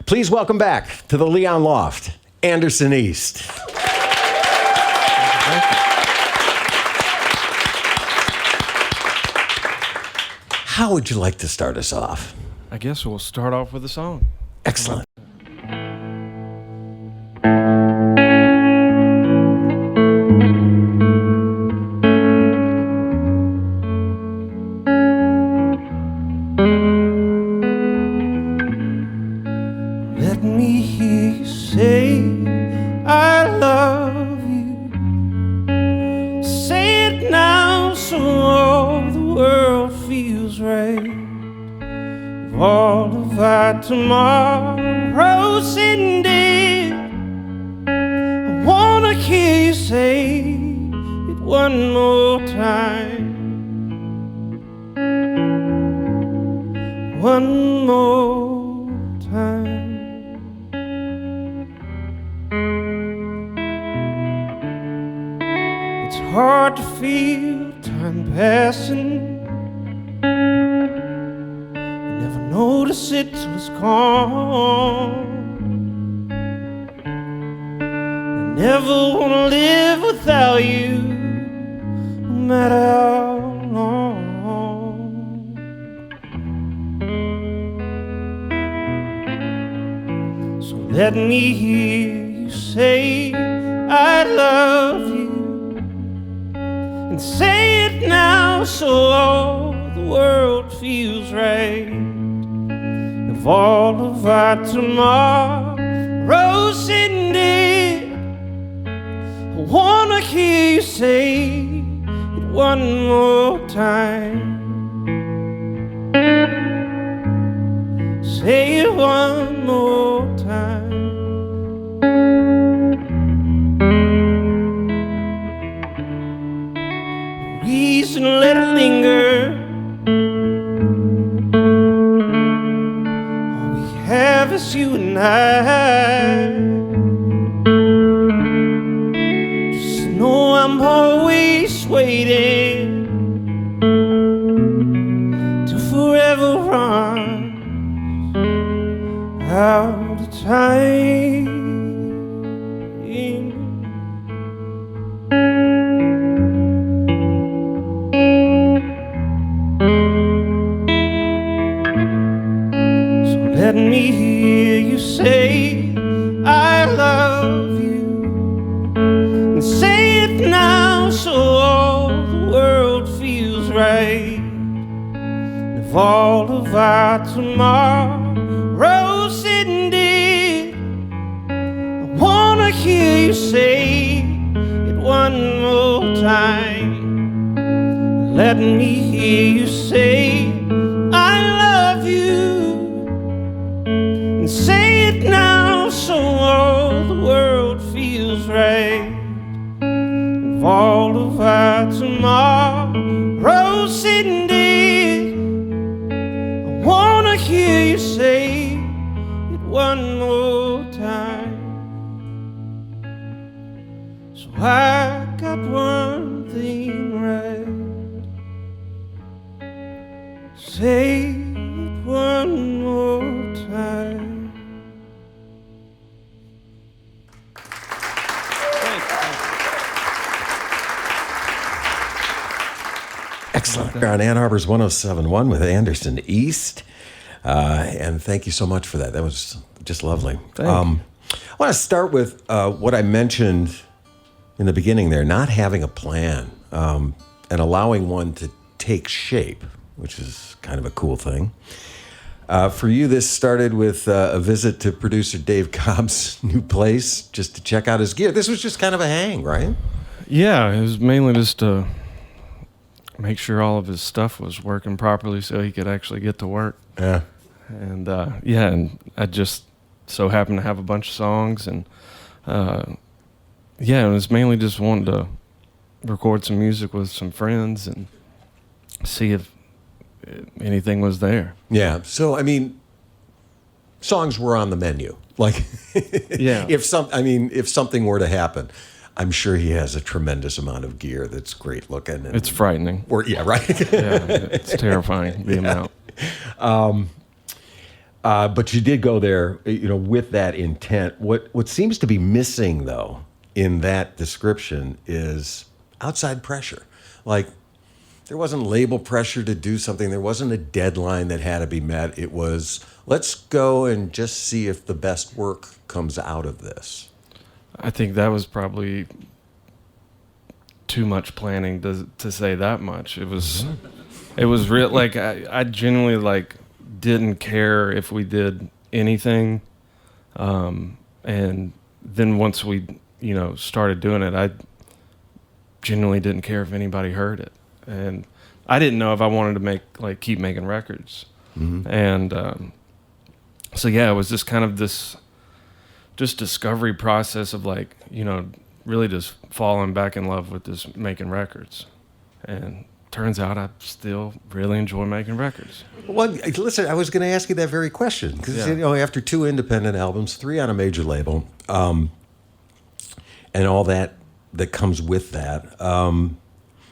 Please welcome back to the Leon Loft, Anderson East. How would you like to start us off? I guess we'll start off with a song. Excellent. Let me hear you say I love you. Say it now so all the world feels right. If all of our tomorrows ended, I wanna hear you say it one more time. One more time. It's hard to feel time passing. You never notice it till it's gone. I never wanna live without you, no matter how long. So let me hear you say I love you. And say it now so all the world feels right. If all of our tomorrows ended, I wanna hear you say it one more time. Say it one more time. Reason let it linger. All we have is you and I. Just know I'm always waiting till forever runs out of time. Let me hear you say I love you. And say it now so all the world feels right. And if all of our tomorrows ended, I wanna hear you say it one more time. Let me hear you say I love you. And say it now so all the world feels right. If all of our tomorrows ended, I wanna hear you say it one more time. So I got one thing right. Say it one more time. Excellent. We're on Ann Arbor's 107.1 with Anderson East. And thank you so much for that. That was just lovely. I want to start with what I mentioned in the beginning there, not having a plan and allowing one to take shape, which is kind of a cool thing. For you, this started with a visit to producer Dave Cobb's new place just to check out his gear. This was just kind of a hang, right? Yeah, it was mainly just to make sure all of his stuff was working properly so he could actually get to work. Yeah. And and I just so happened to have a bunch of songs, and it was mainly just wanting to record some music with some friends and see if anything was there. Yeah. So, I mean, songs were on the menu. Like, yeah. if something were to happen, I'm sure he has a tremendous amount of gear that's great looking. And, it's frightening. Yeah, right. Yeah, it's terrifying, the amount. But you did go there, with that intent. What seems to be missing, though, in that description is outside pressure. Like, there wasn't label pressure to do something. There wasn't a deadline that had to be met. It was, let's go and just see if the best work comes out of this. I think that was probably too much planning to say that much. It was real. Like, I genuinely, like, didn't care if we did anything. And then once we, started doing it, I genuinely didn't care if anybody heard it. And I didn't know if I wanted to keep making records. Mm-hmm. And so, yeah, it was just kind of this just discovery process of, like, really just falling back in love with this making records. And turns out I still really enjoy making records. Well, listen, I was going to ask you that very question. Because, after 2 independent albums, 3 on a major label, and all that comes with that,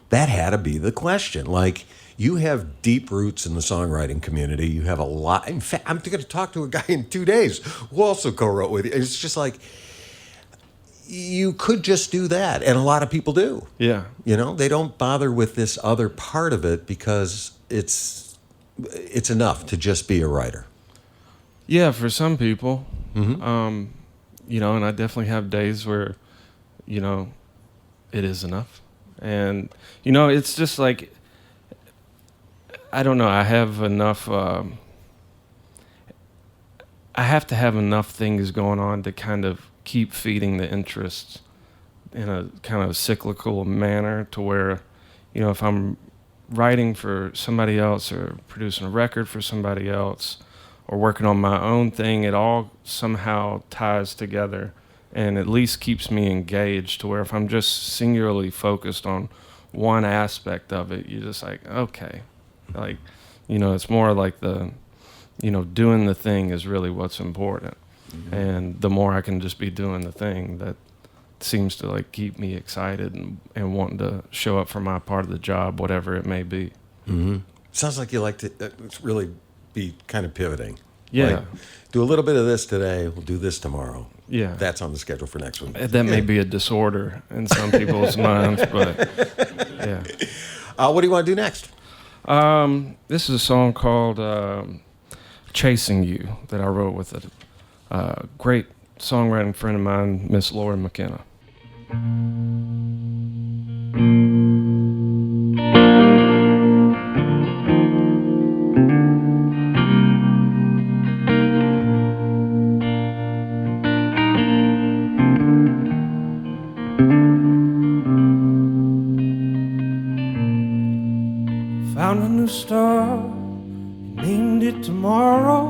that had to be the question. Like, you have deep roots in the songwriting community. You have a lot. In fact, I'm going to talk to a guy in 2 days who also co-wrote with you. It's just like, you could just do that. And a lot of people do. Yeah. They don't bother with this other part of it because it's enough to just be a writer. Yeah, for some people. Mm-hmm. And I definitely have days where, it is enough. And, it's just like, I don't know, I have enough, I have to have enough things going on to kind of keep feeding the interests in a kind of cyclical manner to where, if I'm writing for somebody else or producing a record for somebody else or working on my own thing, it all somehow ties together. And at least keeps me engaged to where if I'm just singularly focused on one aspect of it, you're just like, okay. Like, it's more like the, doing the thing is really what's important. Mm-hmm. And the more I can just be doing the thing, that seems to, like, keep me excited and wanting to show up for my part of the job, whatever it may be. Mm-hmm. Sounds like you like to really be kind of pivoting. Yeah. Like, do a little bit of this today, we'll do this tomorrow. Yeah. That's on the schedule for next week. That may be a disorder in some people's minds, but yeah. What do you want to do next? This is a song called Chasing You that I wrote with a great songwriting friend of mine, Miss Laura McKenna. Found a new star, named it tomorrow.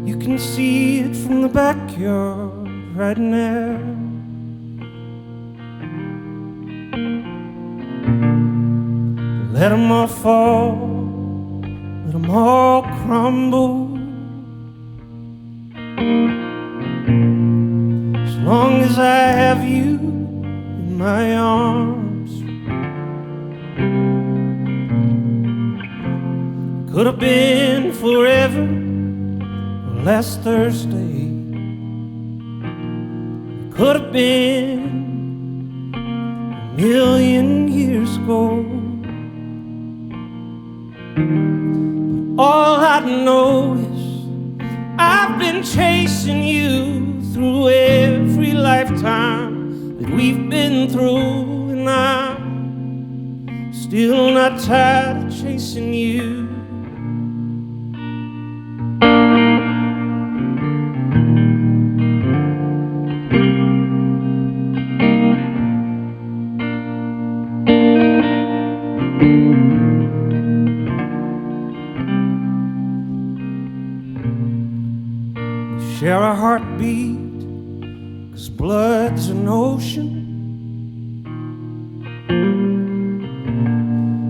You can see it from the backyard right now. Let them all fall, let them all crumble. As long as I have you in my arms. Could have been forever or last Thursday. Could have been a million years ago. But all I know is I've been chasing you through every lifetime that we've been through, and I'm still not tired of chasing you. Share a heartbeat, 'cause blood's an ocean.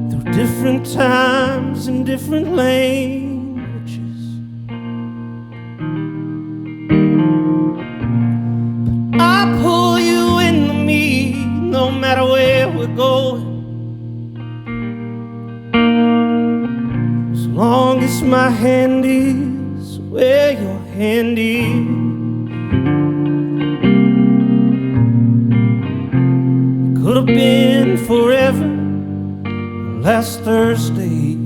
Through different times and different languages. But I pull you into me no matter where we're going. long as my hand is where your hand is. Could have been forever last Thursday.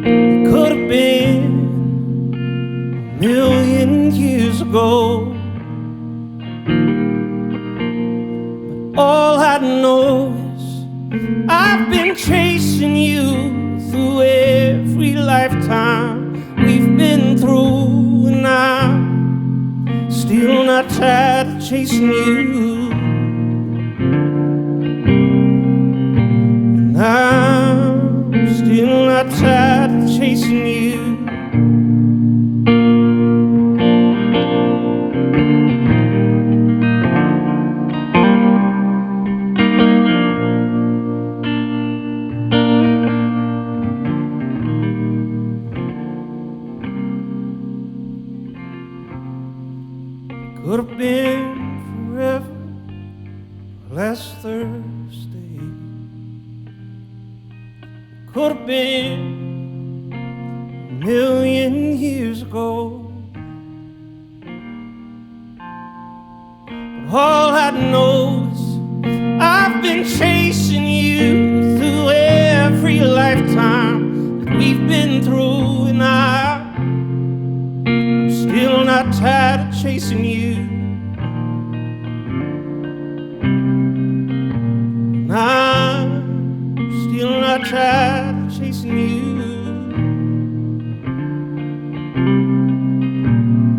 It could have been a million years ago. But all I know is I've been chasing you through every lifetime we've been through, and I'm still not tired of chasing you. I'm still not tired of chasing you. Could have been forever last Thursday. Could have been a million years ago. But all I know is I've been chasing you through every lifetime that we've been through, and I'm still not tired of chasing you. And I'm still not tired of chasing you.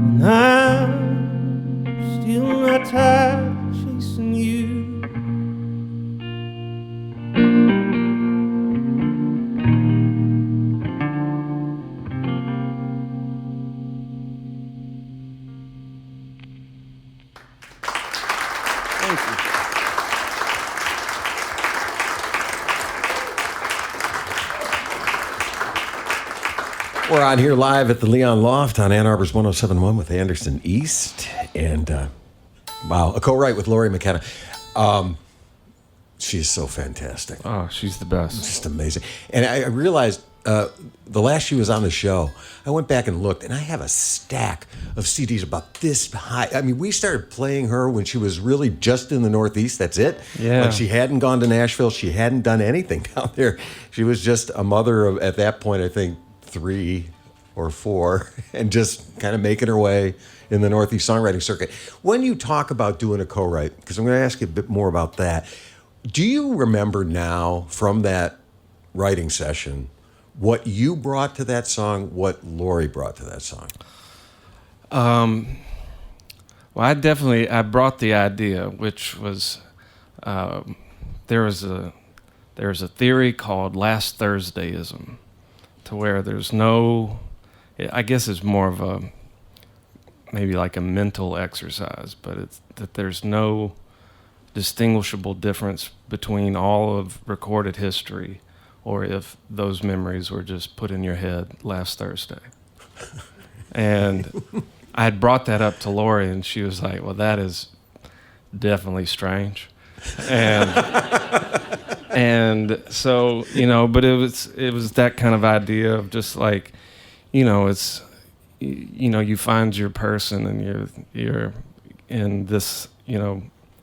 And I'm still not tired of chasing you. We're on here live at the Leon Loft on Ann Arbor's 107.1 with Anderson East. And, wow, a co-write with Lori McKenna. She's so fantastic. Oh, she's the best. Just amazing. And I realized the last she was on the show, I went back and looked, and I have a stack of CDs about this high. I mean, we started playing her when she was really just in the Northeast. That's it. Yeah. Like, she hadn't gone to Nashville. She hadn't done anything down there. She was just a mother of, at that point, I think, 3 or 4, and just kind of making her way in the Northeast songwriting circuit. When you talk about doing a co-write, because I'm going to ask you a bit more about that, do you remember now from that writing session what you brought to that song, what Lori brought to that song? Well, I brought the idea, which was there's a theory called last Thursdayism, to where there's no, I guess it's more of a, maybe like a mental exercise, but it's that there's no distinguishable difference between all of recorded history, or if those memories were just put in your head last Thursday. And I had brought that up to Lori, and she was like, well, that is definitely strange. And so, but it was that kind of idea of just like, it's, you find your person, and you're in this,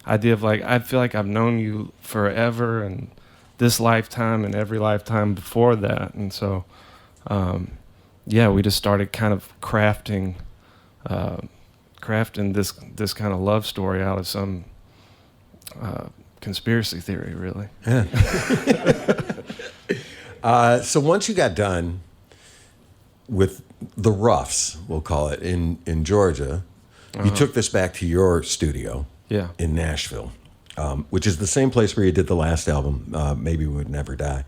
idea of like, I feel like I've known you forever, and this lifetime and every lifetime before that. And so, we just started kind of crafting this kind of love story out of some conspiracy theory, really. Yeah. So once you got done with the Roughs, we'll call it, in Georgia, you took this back to your studio in Nashville, which is the same place where you did the last album, Maybe We Would Never Die.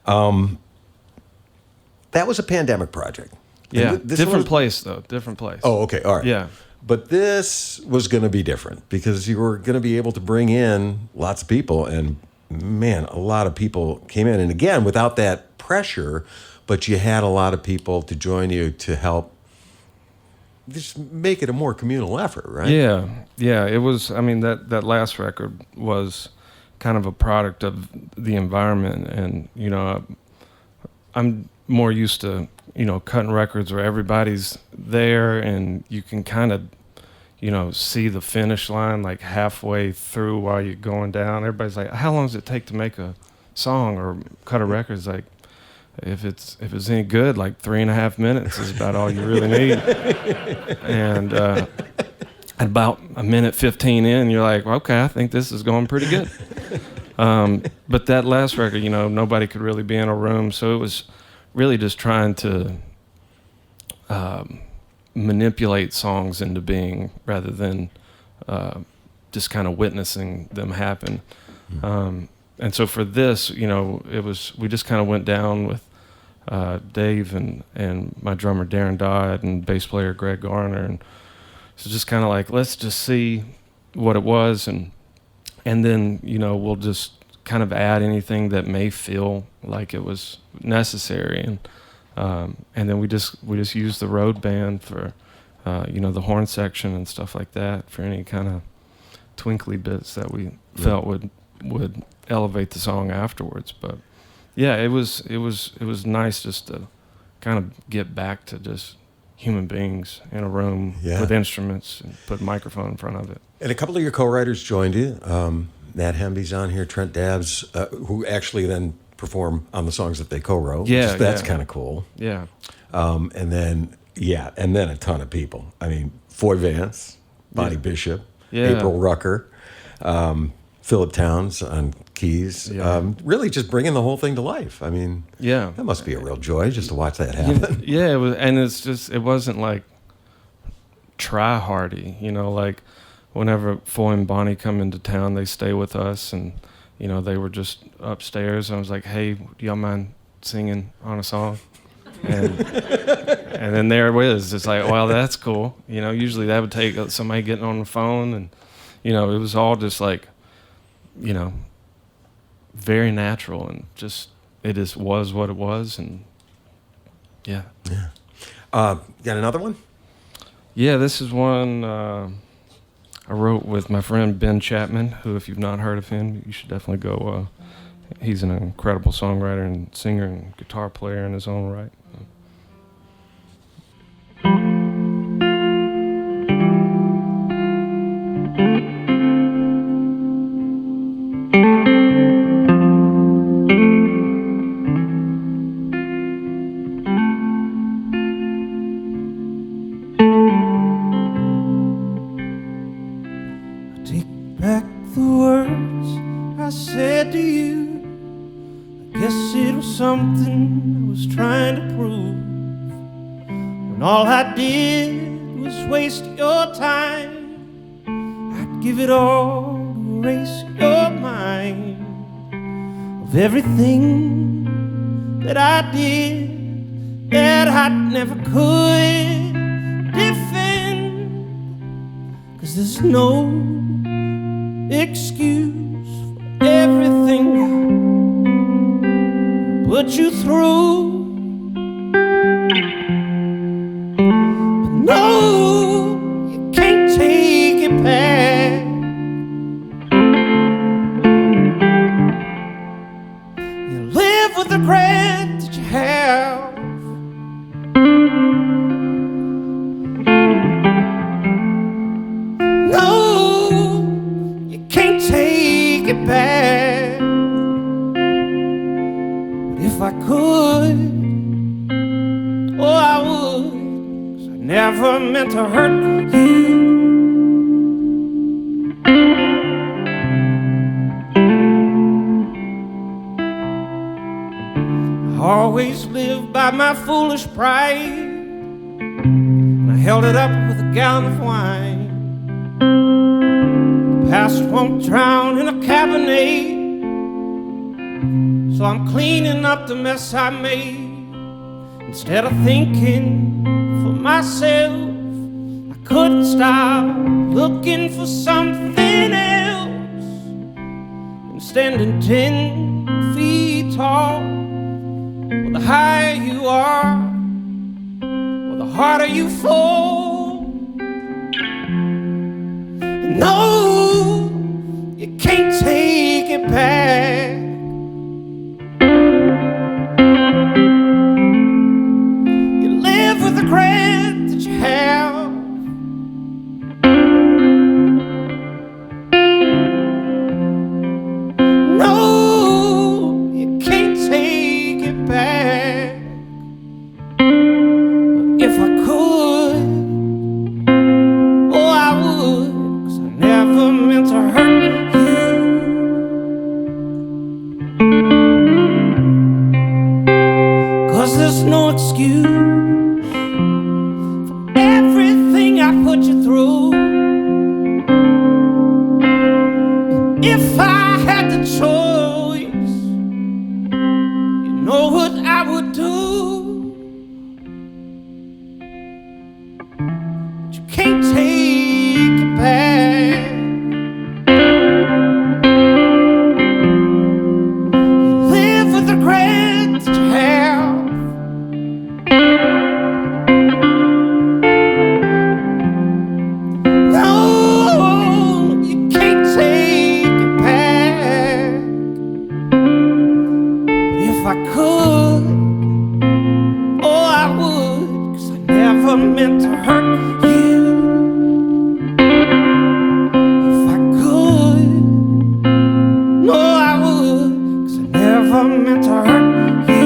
That was a pandemic project. Yeah, different place, though. Different place. Oh, okay, all right. Yeah. But this was going to be different because you were going to be able to bring in lots of people, and man, a lot of people came in. And again, without that pressure, but you had a lot of people to join you to help just make it a more communal effort, right? Yeah. It was, that last record was kind of a product of the environment, and, I'm more used to, cutting records where everybody's there and you can kind of, see the finish line like halfway through while you're going down. Everybody's like, how long does it take to make a song or cut a record? It's like, if it's any good, like 3.5 minutes is about all you really need. And about a minute 15 in, you're like, okay, I think this is going pretty good. But that last record, nobody could really be in a room, so it was really just trying to manipulate songs into being rather than just kind of witnessing them happen. And so for this, we just kind of went down with Dave and my drummer Darren Dodd and bass player Greg Garner, and so just kind of like, let's just see what it was, and then we'll just kind of add anything that may feel like it was necessary, and then we just used the road band for the horn section and stuff like that for any kind of twinkly bits that we felt would elevate the song afterwards. But yeah, it was nice just to kind of get back to just human beings in a room with instruments and put a microphone in front of it. And a couple of your co-writers joined you. Matt Hemby's on here, Trent Dabbs, who actually then perform on the songs that they co-wrote. Yeah, that's kind of cool. Yeah. And then a ton of people. I mean, Foy Vance, Bonnie Bishop, April Rucker, Philip Towns on keys. Really just bringing the whole thing to life. I mean, that must be a real joy just to watch that happen. Yeah, it was, and it wasn't like try-hardy, like whenever Foy and Bonnie come into town, they stay with us, and they were just upstairs. I was like, hey, do y'all mind singing on a song? And then there it was. It's like, well, that's cool. Usually that would take somebody getting on the phone, and it was all just like, very natural, and just was what it was, and yeah. Got another one? Yeah, this is one I wrote with my friend Ben Chapman, who, if you've not heard of him, you should definitely go. He's an incredible songwriter and singer and guitar player in his own right. Something I was trying to prove, when all I did was waste your time. I'd give it all to erase your mind of everything that I did that I never could defend, 'cause there's no excuse for everything put you through. But no, you can't take it back. You live with the regret that you have. No, you can't take it back. If I could, I would, 'cause I never meant to hurt you. I always lived by my foolish pride, and I held it up with a gallon of wine. The past won't drown in a Cabernet, so I'm cleaning up the mess I made. Instead of thinking for myself, I couldn't stop looking for something else. And standing 10 feet tall, well, the higher you are, well, the harder you fall. No, you can't take it back. 'cause there's no excuse for everything I put you through. If I had the choice, you know what I would do. But you can't take it back. You live with regret that you have. No, you can't take it back. But if I could, oh, I would, 'cause I never meant to hurt you. If I could, no, I would, 'cause I never meant to hurt you.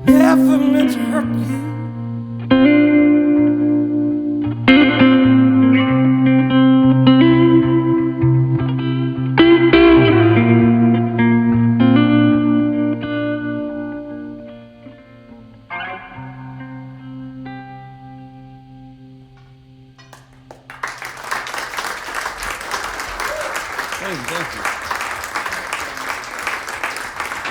Never meant to hurt you.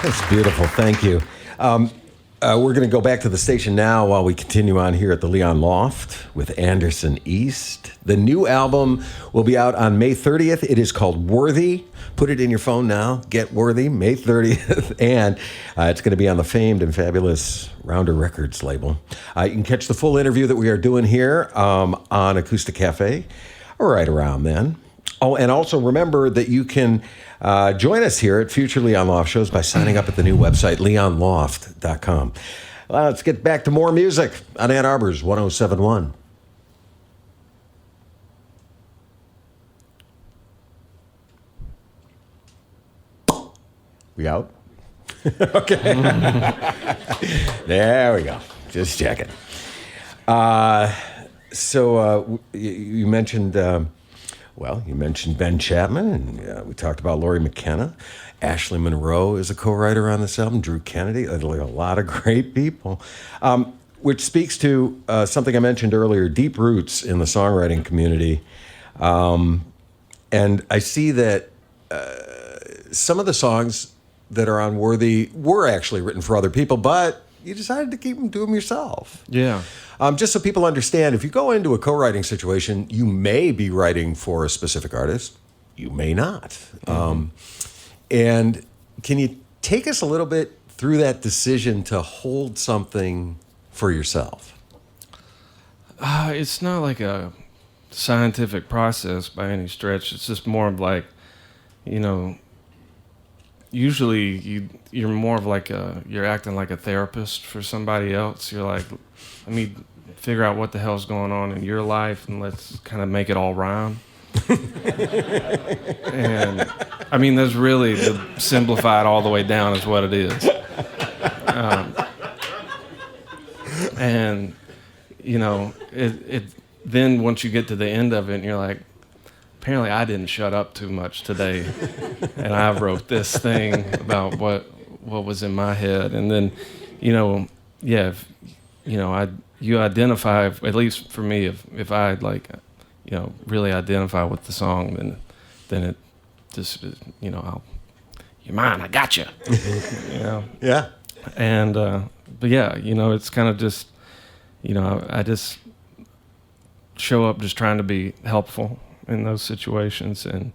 That's beautiful. Thank you. We're going to go back to the station now while we continue on here at the Leon Loft with Anderson East. The new album will be out on May 30th. It is called Worthy. Put it in your phone now. Get Worthy, May 30th. And it's going to be on the famed and fabulous Rounder Records label. You can catch the full interview that we are doing here on Acoustic Cafe right around then. Oh, and also remember that you can join us here at future Leon Loft shows by signing up at the new website, leonloft.com. Let's get back to more music on Ann Arbor's 107.1. We out? Okay. There we go. Just checking. So you mentioned... you mentioned Ben Chapman, and we talked about Laurie McKenna. Ashley Monroe is a co-writer on this album. Drew Kennedy, a lot of great people, which speaks to something I mentioned earlier, deep roots in the songwriting community. And I see that some of the songs that are on Worthy were actually written for other people, but you decided to keep them to them yourself. Yeah. Just so people understand, if you go into a co-writing situation, you may be writing for a specific artist. You may not. Mm-hmm. And can you take us a little bit through that decision to hold something for yourself? It's not like a scientific process by any stretch. It's just more of like, usually you're more of like you're acting like a therapist for somebody else. You're like, let me figure out what the hell's going on in your life and let's kind of make it all rhyme. And I mean, there's really the simplified all the way down is what it is. And it then once you get to the end of it and you're like, apparently I didn't shut up too much today, and I wrote this thing about what was in my head. And then, you identify, at least for me, if I really identify with the song, then it just, you're mine, I got you. Yeah. And but yeah, it's kind of just, I just show up just trying to be helpful in those situations, and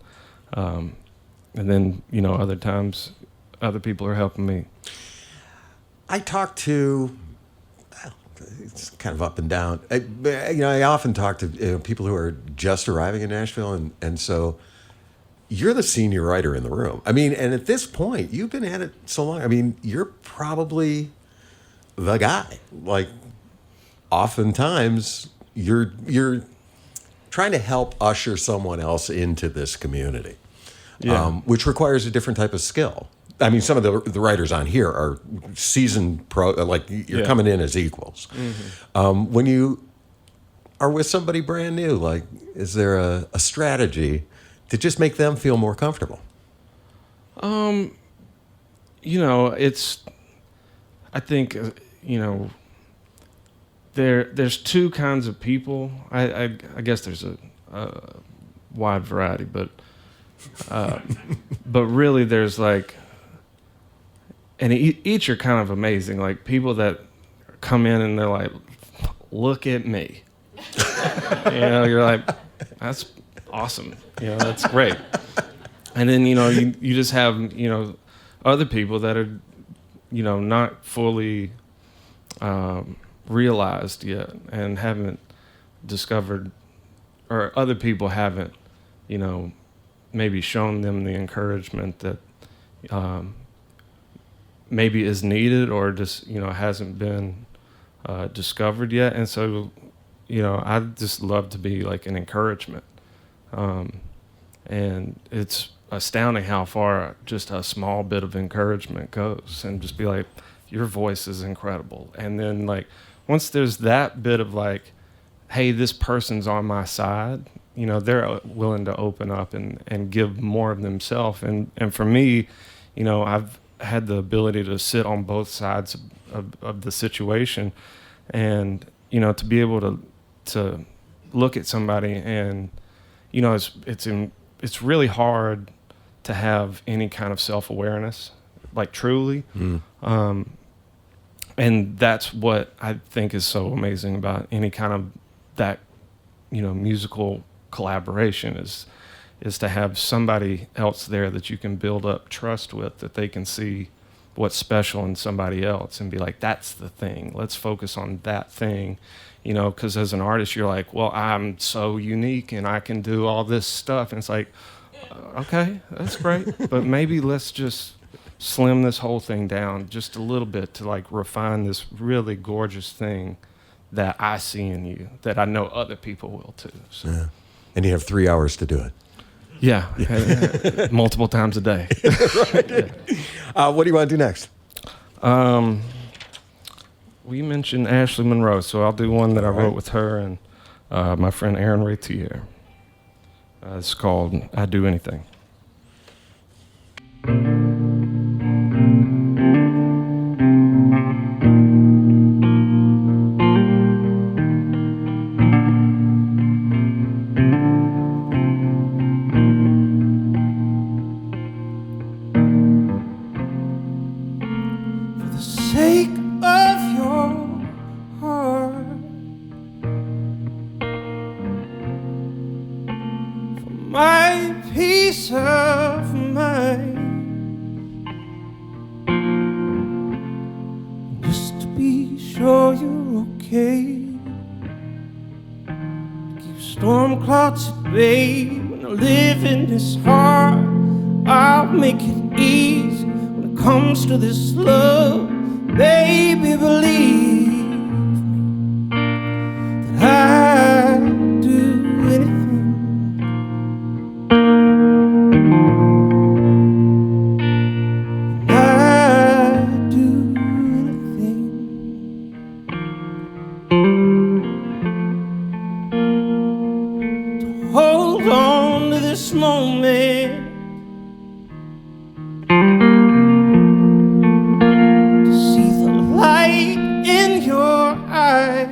then other times other people are helping me. I talk to, it's kind of up and down. I often talk to people who are just arriving in Nashville, and so you're the senior writer in the room. I mean, and at this point, you've been at it so long. I mean, you're probably the guy. Like, oftentimes you're trying to help usher someone else into this community. which requires a different type of skill. I mean, some of the writers on here are seasoned pro, like you're coming in as equals. Mm-hmm. When you are with somebody brand new, like, is there a strategy to just make them feel more comfortable? I think, there's two kinds of people. I guess there's a wide variety, but really there's like, and each are kind of amazing. Like people that come in and they're like, look at me. You're like, that's awesome. That's great. And then, you just have, other people that are, not fully realized yet and haven't discovered, or other people haven't, maybe shown them the encouragement that maybe is needed or just, hasn't been discovered yet. And so, I just love to be like an encouragement. And it's astounding how far just a small bit of encouragement goes, and just be like, your voice is incredible. And then like, once there's that bit of like, hey, this person's on my side, they're willing to open up and give more of themselves. And for me, I've had the ability to sit on both sides of the situation, and, to be able to look at somebody and, it's really hard to have any kind of self-awareness, like truly. And that's what I think is so amazing about any kind of that, musical collaboration is to have somebody else there that you can build up trust with, that they can see what's special in somebody else and be like, that's the thing. Let's focus on that thing. Because as an artist, you're like, well, I'm so unique and I can do all this stuff. And it's like, okay, that's great. But maybe let's just slim this whole thing down just a little bit to like refine this really gorgeous thing that I see in you, that I know other people will too. So. Yeah. And you have 3 hours to do it. Yeah. Multiple times a day. Right. Yeah. What do you want to do next? We mentioned Ashley Monroe, so I'll do one that I wrote with her and my friend Aaron Raytier. It's called "I'd Do Anything." For the sake of your heart, for my peace of mind, just to be sure you're okay, keep storm clouds at bay. When I live in this heart, I'll make it easy. When it comes to this love, baby, believe me, that I'd do anything. I'd do anything to hold on to this moment, to see the light in your eyes,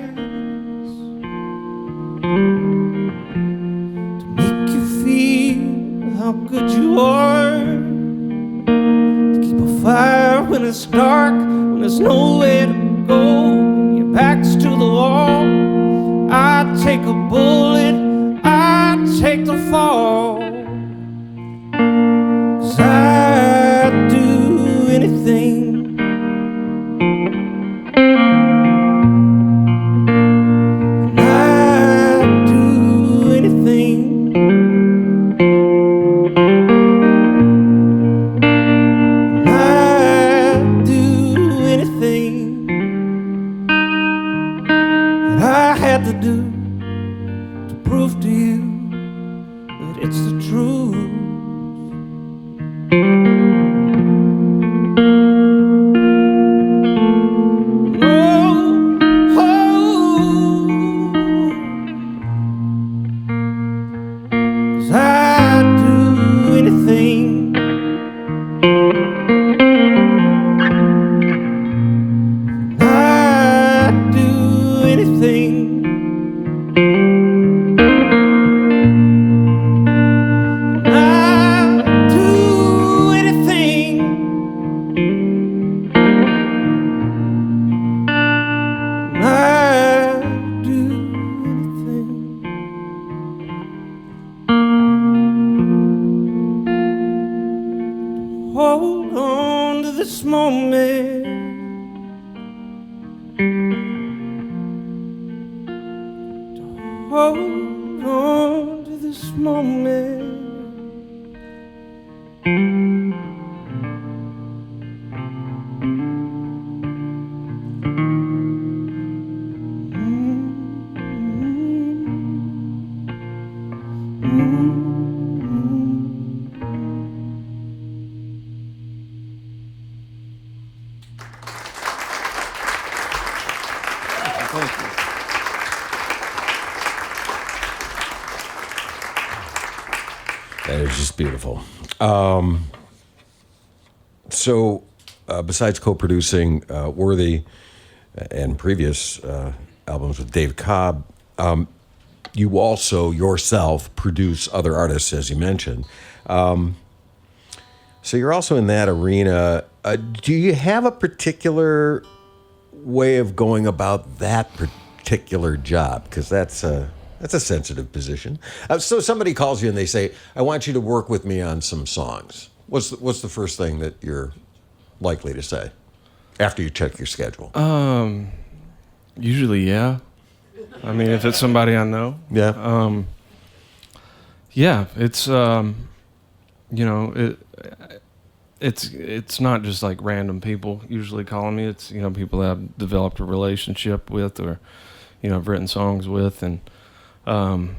to make you feel how good you are, to keep a fire when it's dark, when there's nowhere to go, and your back's to the wall. I'd take a bullet, I'd take the fall, 'cause I'd do anything. And I'd do anything. And I'd do anything that I had to do to prove to you that it's the hold on to this moment. To hold on to this moment. That is just beautiful. So, besides co-producing Worthy and previous albums with Dave Cobb, you also yourself produce other artists, as you mentioned. So you're also in that arena. Do you have a particular way of going about that particular job? Because that's a sensitive position. So somebody calls you and they say, "I want you to work with me on some songs." What's the first thing that you're likely to say after you check your schedule? Usually, yeah. I mean, if it's somebody I know. Yeah. Yeah, it's it's not just like random people usually calling me. It's people that I've developed a relationship with, or I've written songs with, and then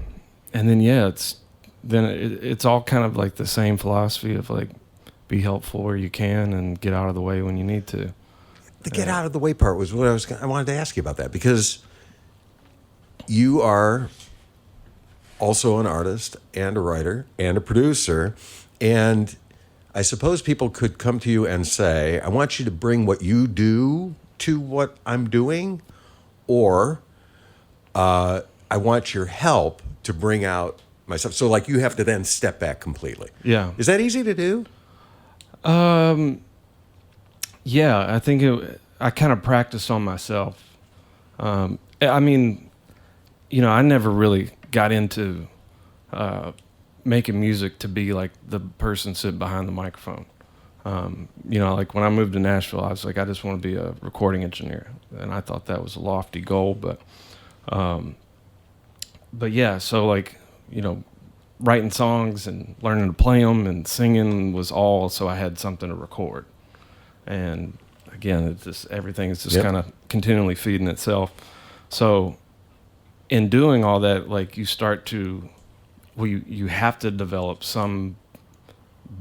it's all kind of like the same philosophy of like be helpful where you can and get out of the way when you need to. The get out of the way part was what I wanted to ask you about that, because you are also an artist and a writer and a producer, and I suppose people could come to you and say, "I want you to bring what you do to what I'm doing," or "I want your help to bring out myself." So like you have to then step back completely. Yeah. Is that easy to do? Yeah, I think I kind of practice on myself. I mean, I never really got into making music to be like the person sitting behind the microphone. Like when I moved to Nashville, I was like, I just want to be a recording engineer, and I thought that was a lofty goal. But yeah, so like writing songs and learning to play them and singing was all so I had something to record. And again, it's just everything is just kind of continually feeding itself. So in doing all that, like you start to, you have to develop some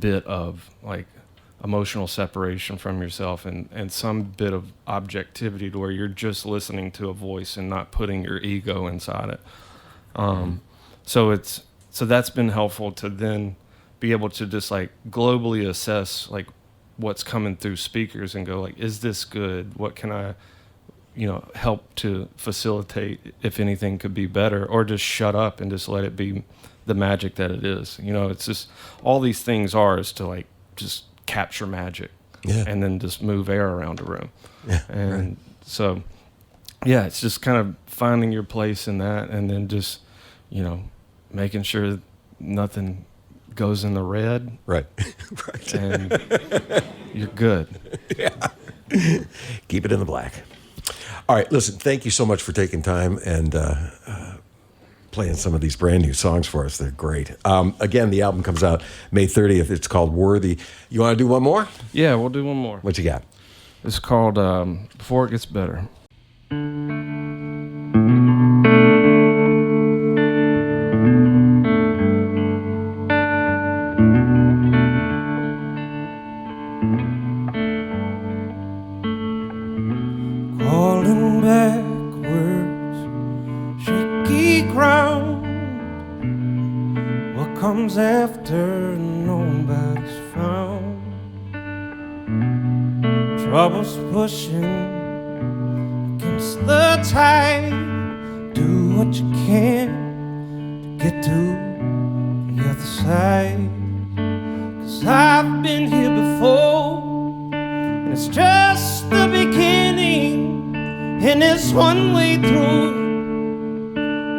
bit of like emotional separation from yourself and some bit of objectivity to where you're just listening to a voice and not putting your ego inside it. So that's been helpful to then be able to just like globally assess like what's coming through speakers and go like, is this good? What can I, help to facilitate if anything could be better, or just shut up and just let it be the magic that it is. It's just all these things is to like just capture magic and then just move air around a room. Yeah, and so, yeah, it's just kind of finding your place in that, and then just, making sure nothing goes in the red. Right. Right. And you're good. Yeah. Keep it in the black. All right, listen, thank you so much for taking time and playing some of these brand new songs for us. They're great. Again, the album comes out May 30th. It's called Worthy. You want to do one more? Yeah, we'll do one more. What you got? It's called Before It Gets Better. Falling backwards, shaky ground. What comes after nobody's found? Trouble's pushing against the tide. Do what you can to get to the other side. 'Cause I've been here before, and it's just the beginning. And it's one way through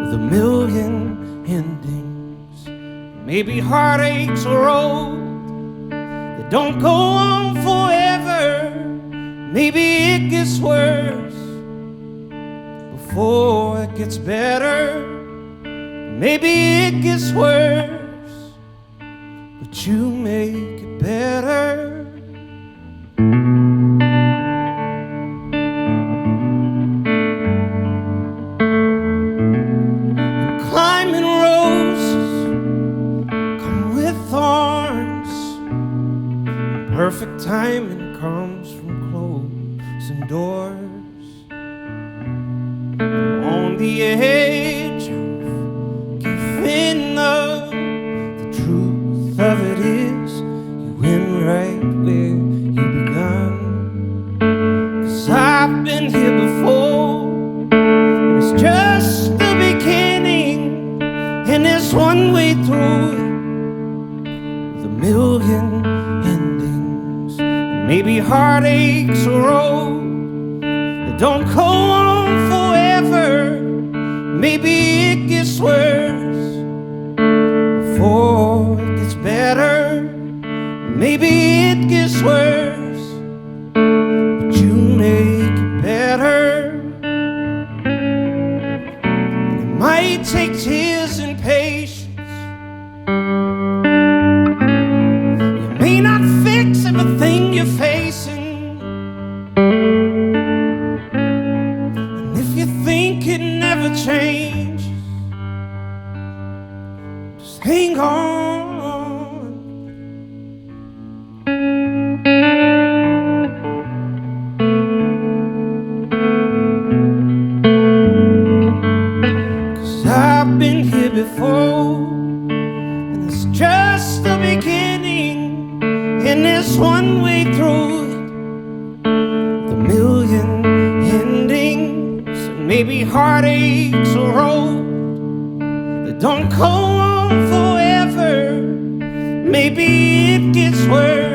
with a million endings. Maybe heartaches a road that don't go on forever. Maybe it gets worse before it gets better. Maybe it gets worse, but you make it better. And climbing roses come with thorns. Perfect timing comes from closing doors. On the edge of giving up, the truth of it is you went right where you begun. 'Cause I've been here before, and it's just the beginning, and there's one way through it with a million endings, and maybe heartaches a road that don't go on forever. Maybe it gets worse before it gets better. Maybe it gets worse, but you make it better. And it might take tears and patience. You may not fix everything you're facing, and if you think it never changes, just hang on. 'Cause I've been here before, and it's just the beginning, and there's one way through it, the million endings, and maybe heartaches a road that don't go on forever. Maybe it gets worse